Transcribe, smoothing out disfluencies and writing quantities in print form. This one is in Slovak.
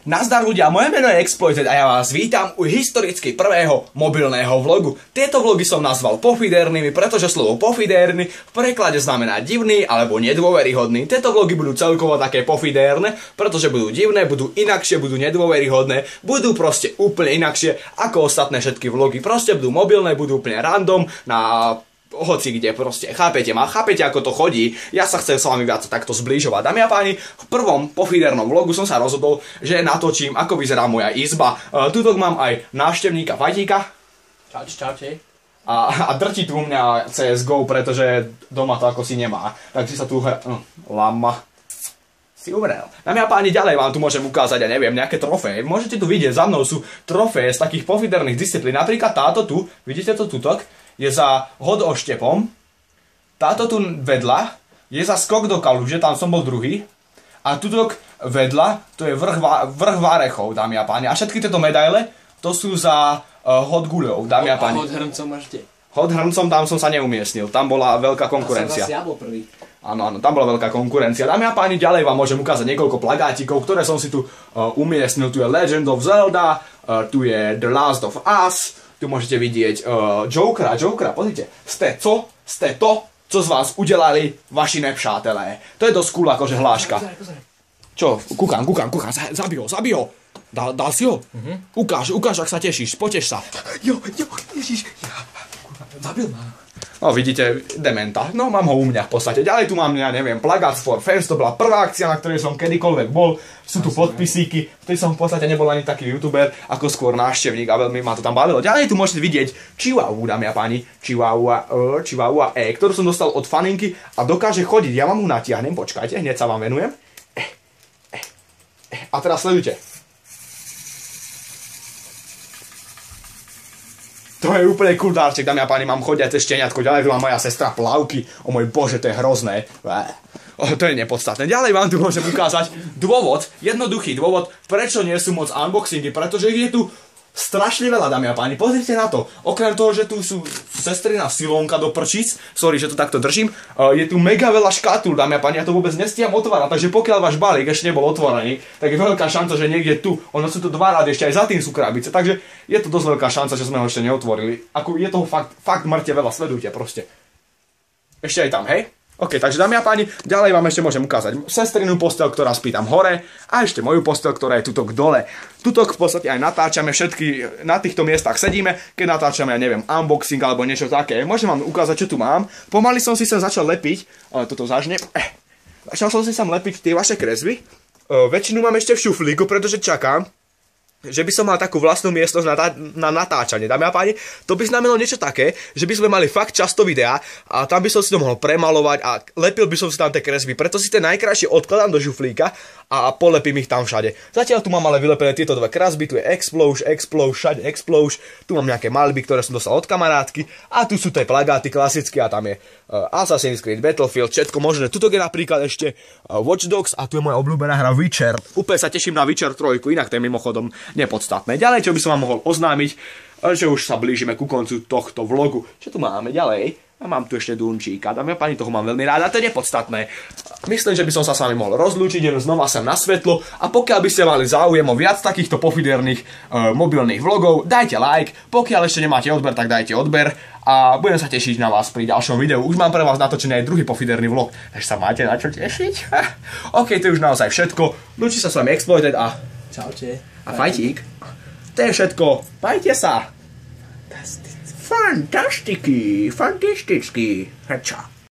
Nazdar ľudia, moje meno je Exploited a ja vás vítam u historicky prvého mobilného vlogu. Tieto vlogy som nazval pofidernými, pretože slovo pofidérny v preklade znamená divný alebo nedôveryhodný. Tieto vlogy budú celkovo také pofidérne, pretože budú divné, budú inakšie, budú nedôveryhodné, budú proste úplne inakšie ako ostatné všetky vlogy. Proste budú mobilné, budú úplne random na hoci kde proste, chápete ma, chápete ako to chodí, ja sa chcem s vami viac takto zbližovať. Dámy a páni, v prvom pofidernom vlogu som sa rozhodol, že natočím, ako vyzerá moja izba. Tuto mám aj návštevníka Fajtíka. Čaute. A drti tu u mňa CSGO, pretože doma to ako si nemá. Takže sa tu lama si umrel. Dámy a páni, ďalej vám tu môžem ukázať, ja neviem, nejaké trofeje. Môžete tu vidieť, za mnou sú trofeje z takých pofiderných disciplín. Napríklad táto tu, vidíte to tutok? Je za hod oštepom, táto tu vedľa je za skok do kaluže, tam som bol druhý, a tuto vedľa to je vrch Várechov, dámy a páni. A všetky tieto medaile, to sú za hod guľov, dámy a páni. A hod hrncom máš kde? Hod hrncom, tam som sa neumiestnil, tam bola veľká konkurencia. Ja bol prvý. Áno, tam bola veľká konkurencia. Dámy a páni, ďalej vám môžem ukázať niekoľko plagátikov, ktoré som si tu umiestnil. Tu je Legend of Zelda, tu je The Last of Us. Tu môžete vidieť Jokera, pozrite, ste to, co z vás udelali vaši nepřátelé. To je dosť cool akože hláška. Čo, kúkam, zabij ho. Dal si ho? Ukáž, ak sa tešíš, poteš sa. Jo, ježiš, zabil ma. No vidíte, dementa. No mám ho u mňa v podstate. Ďalej tu mám, ja neviem, Plagats for Fans, to bola prvá akcia, na ktorej som kedykoľvek bol. Sú tu podpisíky, vtedy som v podstate nebol ani taký youtuber, ako skôr návštevník a veľmi ma to tam bavilo. Ďalej tu môžete vidieť Chihuahu, dámy a páni. Chihuahua E, ktorú som dostal od faninky a dokáže chodiť. Ja vám ho natiahnem, počkajte, hneď sa vám venujem. A teraz sledujte. To je úplne cool dárček, dámy a páni, mám chodiace šteniatko, ďalej tu má moja sestra Plavky, o môj bože, to je hrozné. To je nepodstatné. Ďalej vám tu môžem ukázať dôvod, jednoduchý dôvod, prečo nie sú moc unboxingy, pretože ich je tu strašne veľa, dámy a páni, pozrite na to. Okrem toho, že tu sú sestrina silónka do prčíc, sorry, že to takto držím, je tu mega veľa škatul, dámy a páni, ja to vôbec nestíham otvárať, takže pokiaľ váš balík ešte nebol otvorený, tak je veľká šanca, že niekde tu, ono sú to dva rady, ešte aj za tým sú krabice, takže je to dosť veľká šanca, že sme ho ešte neotvorili. Ako je toho fakt mŕte veľa, sledujte proste. Ešte aj tam, hej? OK, takže dámy a páni, ďalej vám ešte môžem ukázať sestrinu posteľ, ktorá spí tam hore a ešte moju posteľ, ktorá je tutok dole. Tutok v podstate aj natáčame všetky, na týchto miestach sedíme, keď natáčame, ja neviem, unboxing alebo niečo také. Môžem vám ukázať, čo tu mám. Pomaly som si sem začal lepiť, toto zažne. Začal som si sem lepiť tie vaše kresby. Väčšinu mám ešte v šuflíku, pretože čakám, že by som mal takú vlastnú miestnosť na natáčanie. Dámy a páni, to by znamenalo niečo také, že by sme mali fakt často videá a tam by som si to mohol premalovať a lepil by som si tam tie kresby. Preto si tie najkrajšie odkladám do žuflíka a polepím ich tam všade. Zatiaľ tu mám ale vylepené tieto dve kresby, tu je Explosion, všade Explosion, tu mám nejaké malby, ktoré som dostal od kamarátky a tu sú tie plagáty klasické a tam je Assassin's Creed, Battlefield, všetko možné. Tuto je napríklad ešte Watch Dogs a tu je moja obľúbená hra Witcher. Úplne sa teším na Witcher 3, inak to je mimochodom nepodstatné. Ďalej, čo by som vám mohol oznámiť, že už sa blížime ku koncu tohto vlogu. Čo tu máme ďalej? A mám tu ešte Dunčíka. Dámy a páni, toho mám veľmi rád a to je nepodstatné. Myslím, že by som sa s vami mohol rozlúčiť, jen znova sem na svetlo a pokiaľ by ste mali záujem o viac takýchto pofiderných mobilných vlogov, dajte like, pokiaľ ešte nemáte odber, tak dajte odber a budem sa tešiť na vás pri ďalšom videu. Už mám pre vás natočený aj druhý pofiderný vlog, takže sa máte na čo tešiť. OK, to je už naozaj všetko. Lúči sa s vami Exploited a Čaute. A Fajtík. To je všetko. Majte sa. Fantastický. Čau.